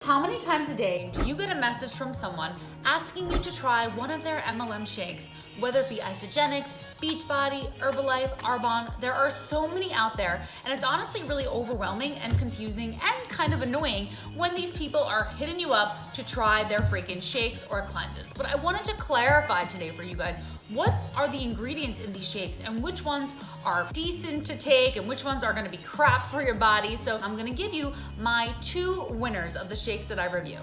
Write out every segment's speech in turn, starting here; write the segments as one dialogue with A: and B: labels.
A: How many times a day do you get a message from someone asking you to try one of their MLM shakes, whether it be Isagenix, Beachbody, Herbalife, Arbonne? There are so many out there, and it's honestly really overwhelming and confusing and kind of annoying when these people are hitting you up to try their freaking shakes or cleanses. But I wanted to clarify today for you guys, what are the ingredients in these shakes and which ones are decent to take and which ones are gonna be crap for your body. So I'm gonna give you my 2 winners of the shakes that I review.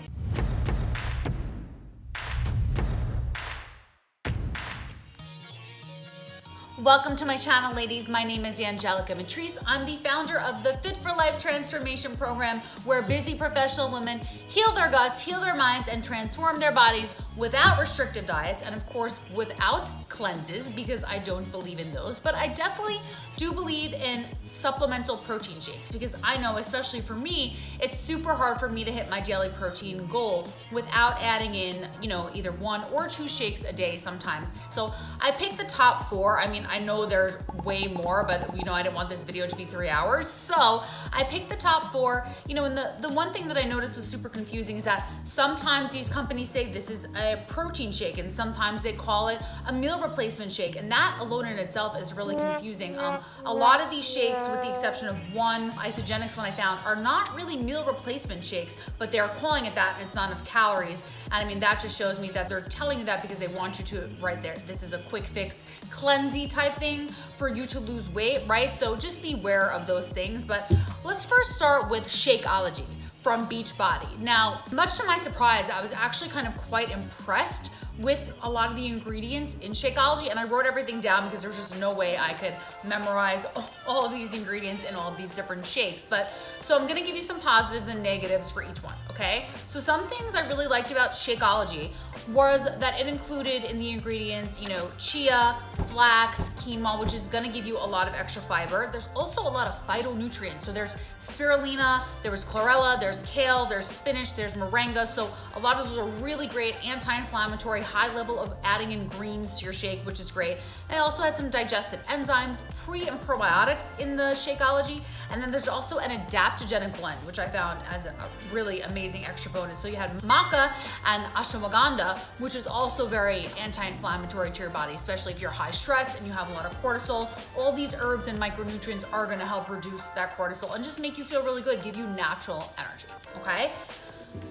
A: Welcome to my channel, ladies. My name is Angelica Ventrice. I'm the founder of the Fit for Life Transformation Program, where busy professional women heal their guts, heal their minds, and transform their bodies without restrictive diets, and of course, without cleanses, because I don't believe in those. But I definitely do believe in supplemental protein shakes, because I know, especially for me, it's super hard for me to hit my daily protein goal without adding in, either 1 or 2 shakes a day sometimes. So I picked the top 4. I mean, I know there's way more, but I didn't want this video to be 3 hours. So I picked the top 4, and the one thing that I noticed was super confusing is that sometimes these companies say this is a protein shake, and sometimes they call it a meal replacement shake. And that alone in itself is really confusing. A lot of these shakes, with the exception of one Isagenix one I found, are not really meal replacement shakes, but they're calling it that, and it's not enough calories. And I mean, that just shows me that they're telling you that because they want you to, right there, this is a quick fix, cleansy type thing for you to lose weight, right? So just beware of those things. But let's first start with Shakeology from Beachbody. Now, much to my surprise, I was actually kind of quite impressed with a lot of the ingredients in Shakeology, and I wrote everything down because there's just no way I could memorize all of these ingredients in all of these different shakes. But so I'm gonna give you some positives and negatives for each one, okay? So some things I really liked about Shakeology was that it included in the ingredients, chia, flax, quinoa, which is gonna give you a lot of extra fiber. There's also a lot of phytonutrients. So there's spirulina, there was chlorella, there's kale, there's spinach, there's moringa. So a lot of those are really great anti-inflammatory, high level of adding in greens to your shake, which is great. And I also had some digestive enzymes, pre and probiotics in the Shakeology. And then there's also an adaptogenic blend, which I found as a really amazing extra bonus. So you had maca and ashwagandha, which is also very anti-inflammatory to your body, especially if you're high stress and you have a lot of cortisol. All these herbs and micronutrients are gonna help reduce that cortisol and just make you feel really good, give you natural energy, okay?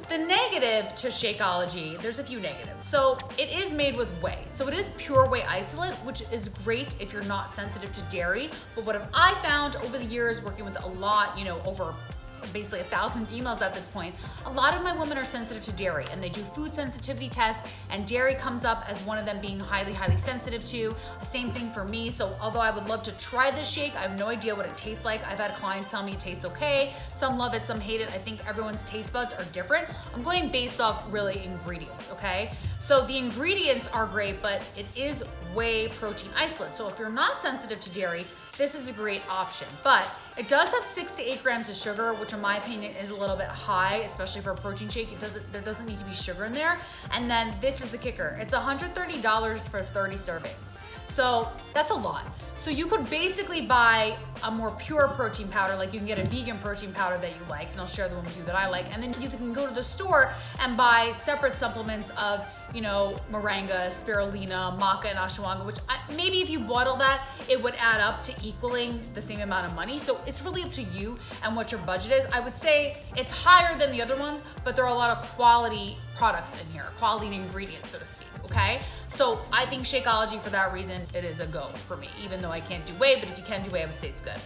A: The negative to Shakeology, there's a few negatives. So it is made with whey. So it is pure whey isolate, which is great if you're not sensitive to dairy. But what have I found over the years working with a lot, over basically 1,000 females at this point, a lot of my women are sensitive to dairy, and they do food sensitivity tests, and dairy comes up as one of them being highly, highly sensitive to. Same thing for me. So although I would love to try this shake, I have no idea what it tastes like. I've had clients tell me it tastes okay. Some love it, some hate it. I think everyone's taste buds are different. I'm going based off really ingredients, okay? So the ingredients are great, but it is whey protein isolate. So if you're not sensitive to dairy, this is a great option. But it does have 6 to 8 grams of sugar, which in my opinion is a little bit there especially for a protein shake. There doesn't need to be sugar in there. And then this is the kicker. It's $130 for 30 servings. So that's a lot. So you could basically buy a more pure protein powder, like you can get a vegan protein powder that you like, and I'll share the one with you that I like. And then you can go to the store and buy separate supplements of, moringa, spirulina, maca, and ashwagandha, which maybe if you bought all that, it would add up to equaling the same amount of money. So it's really up to you and what your budget is. I would say it's higher than the other ones, but there are a lot of quality products in here, quality ingredients, so to speak, okay? So I think Shakeology, for that reason, it is a go for me, even though I can't do whey, but if you can do whey, I would say it's good.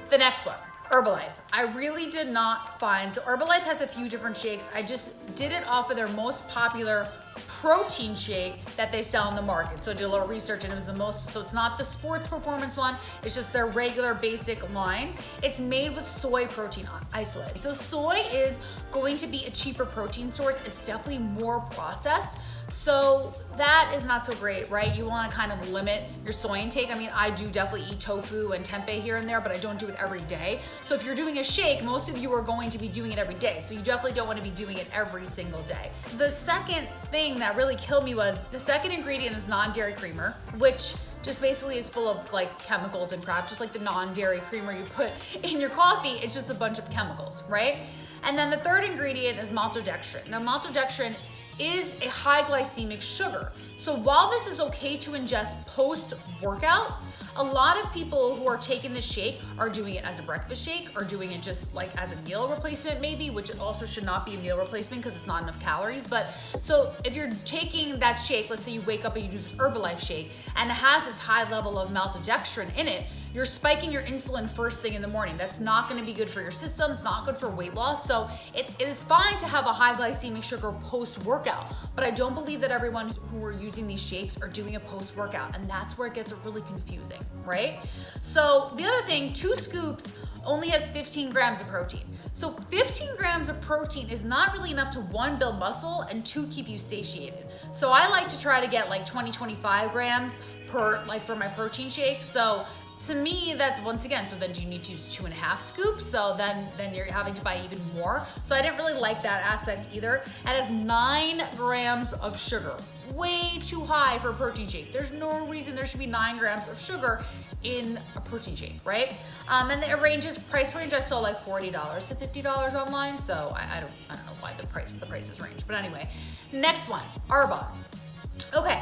A: The next one, Herbalife. I really did not find, so Herbalife has a few different shakes. I just did it off of their most popular protein shake that they sell in the market. So I did a little research, and it was the most, so it's not the sports performance one, it's just their regular basic line. It's made with soy protein isolate. So soy is going to be a cheaper protein source. It's definitely more processed. So that is not so great, right? You want to kind of limit your soy intake. I mean, I do definitely eat tofu and tempeh here and there, but I don't do it every day. So if you're doing a shake, most of you are going to be doing it every day. So you definitely don't want to be doing it every single day. The second thing that really killed me was the second ingredient is non-dairy creamer, which just basically is full of like chemicals and crap, just like the non-dairy creamer you put in your coffee. It's just a bunch of chemicals, right? And then the third ingredient is maltodextrin. Now maltodextrin is a high glycemic sugar. So while this is okay to ingest post-workout, a lot of people who are taking this shake are doing it as a breakfast shake or doing it just like as a meal replacement maybe, which it also should not be a meal replacement because it's not enough calories. But so if you're taking that shake, let's say you wake up and you do this Herbalife shake and it has this high level of maltodextrin in it, you're spiking your insulin first thing in the morning. That's not gonna be good for your system. It's not good for weight loss. So it is fine to have a high glycemic sugar post-workout, but I don't believe that everyone who are using these shakes are doing it post-workout, and that's where it gets really confusing, right? So the other thing, 2 scoops only has 15 grams of protein. So 15 grams of protein is not really enough to 1, build muscle, and 2, keep you satiated. So I like to try to get like 20-25 grams per, like for my protein shake. So to me, that's once again, so then you need to use 2.5 scoops. So then you're having to buy even more. So I didn't really like that aspect either. It has 9 grams of sugar, way too high for a protein shake. There's no reason there should be 9 grams of sugar in a protein shake, right? And the price range, I saw like $40 to $50 online. So I don't know why the prices range. But anyway, next one, Arbonne. Okay.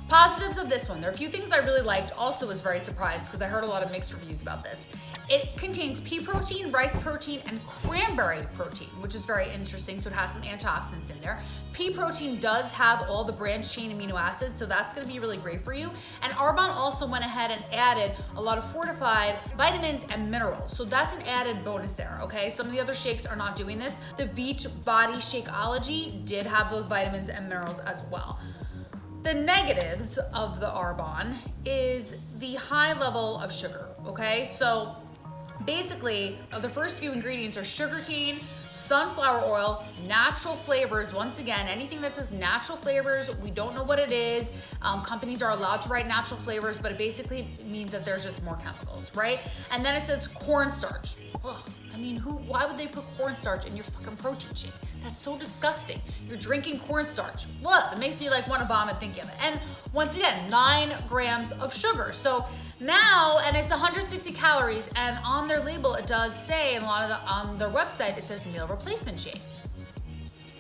A: Positives of this one. There are a few things I really liked. Also was very surprised because I heard a lot of mixed reviews about this. It contains pea protein, rice protein, and cranberry protein, which is very interesting. So it has some antioxidants in there. Pea protein does have all the branched chain amino acids, so that's gonna be really great for you. And Arbonne also went ahead and added a lot of fortified vitamins and minerals. So that's an added bonus there, okay? Some of the other shakes are not doing this. The Beachbody Shakeology did have those vitamins and minerals as well. The negatives of the Arbonne is the high level of sugar, okay? So basically, the first few ingredients are sugarcane, sunflower oil, natural flavors. Once again, anything that says natural flavors, we don't know what it is. Companies are allowed to write natural flavors, but it basically means that there's just more chemicals, right? And then it says cornstarch. Ugh, I mean, why would they put cornstarch in your fucking protein shake? That's so disgusting. You're drinking cornstarch. What? It makes me like want to vomit thinking of it. And once again, 9 grams of sugar. So now, and it's 160 calories, and on their label it does say, and on their website it says meal replacement shake.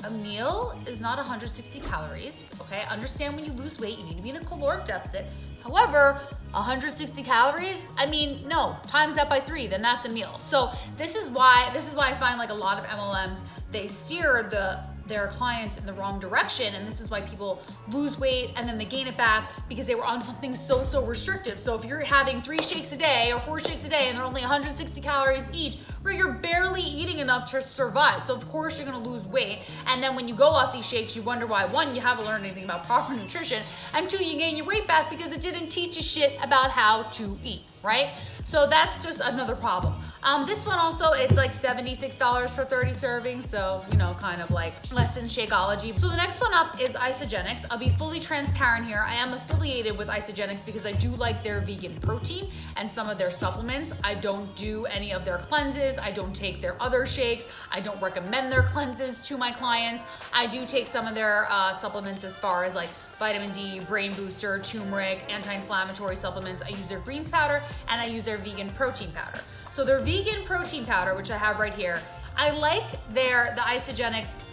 A: A meal is not 160 calories, okay? Understand when you lose weight, you need to be in a caloric deficit. However, 160 calories, I mean, no, times that by 3, then that's a meal. So this is why I find like a lot of MLMs, they steer their clients in the wrong direction, and this is why people lose weight and then they gain it back because they were on something so restrictive. So if you're having 3 shakes a day or 4 shakes a day and they're only 160 calories each, where you're barely eating enough to survive. So of course you're gonna lose weight, and then when you go off these shakes, you wonder why, 1, you haven't learned anything about proper nutrition, and 2, you gain your weight back because it didn't teach you shit about how to eat, right? So that's just another problem. This one also, it's like $76 for 30 servings, so, you know, kind of like less than Shakeology. So the next one up is Isagenix. I'll be fully transparent here. I am affiliated with Isagenix because I do like their vegan protein and some of their supplements. I don't do any of their cleanses. I don't take their other shakes. I don't recommend their cleanses to my clients. I do take some of their supplements as far as like vitamin D, brain booster, turmeric, anti-inflammatory supplements. I use their greens powder and I use their vegan protein powder. So their vegan protein powder, which I have right here, I like the Isagenix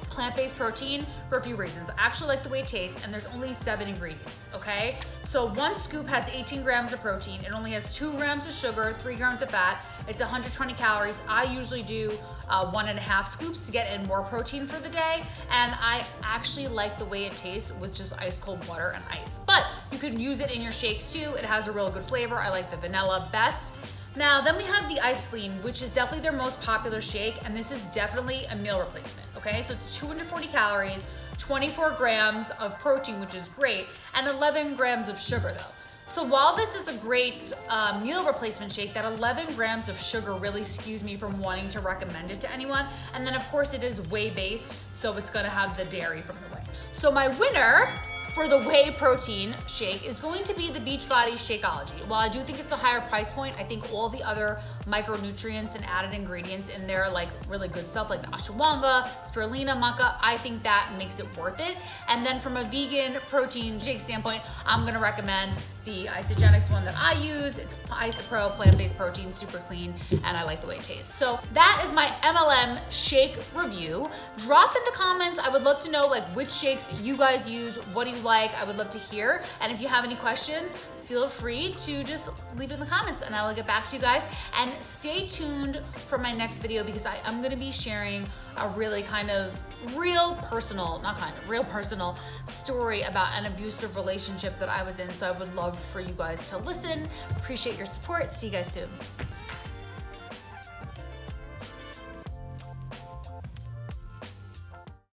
A: plant-based protein for a few reasons. I actually like the way it tastes, and there's only 7 ingredients, okay? So 1 scoop has 18 grams of protein. It only has 2 grams of sugar, 3 grams of fat. It's 120 calories. I usually do 1.5 scoops to get in more protein for the day, and I actually like the way it tastes with just ice cold water and ice. But you could use it in your shakes too. It has a real good flavor. I like the vanilla best. Now, then we have the Ice Lean, which is definitely their most popular shake, and this is definitely a meal replacement, okay? So it's 240 calories, 24 grams of protein, which is great, and 11 grams of sugar though. So while this is a great meal replacement shake, that 11 grams of sugar really skews me from wanting to recommend it to anyone. And then of course it is whey-based, so it's gonna have the dairy from the whey. So my winner for the whey protein shake is going to be the Beachbody Shakeology. While I do think it's a higher price point, I think all the other micronutrients and added ingredients in there, like really good stuff like the ashwagandha, spirulina, maca, I think that makes it worth it. And then from a vegan protein shake standpoint, I'm gonna recommend the Isagenix one that I use. It's Isopro, plant-based protein, super clean, and I like the way it tastes. So that is my MLM shake review. Drop in the comments. I would love to know like which shakes you guys use. What do you like? I would love to hear. And if you have any questions, feel free to just leave it in the comments and I will get back to you guys. And stay tuned for my next video because I'm gonna be sharing a really real personal story about an abusive relationship that I was in. So I would love for you guys to listen. Appreciate your support. See you guys soon.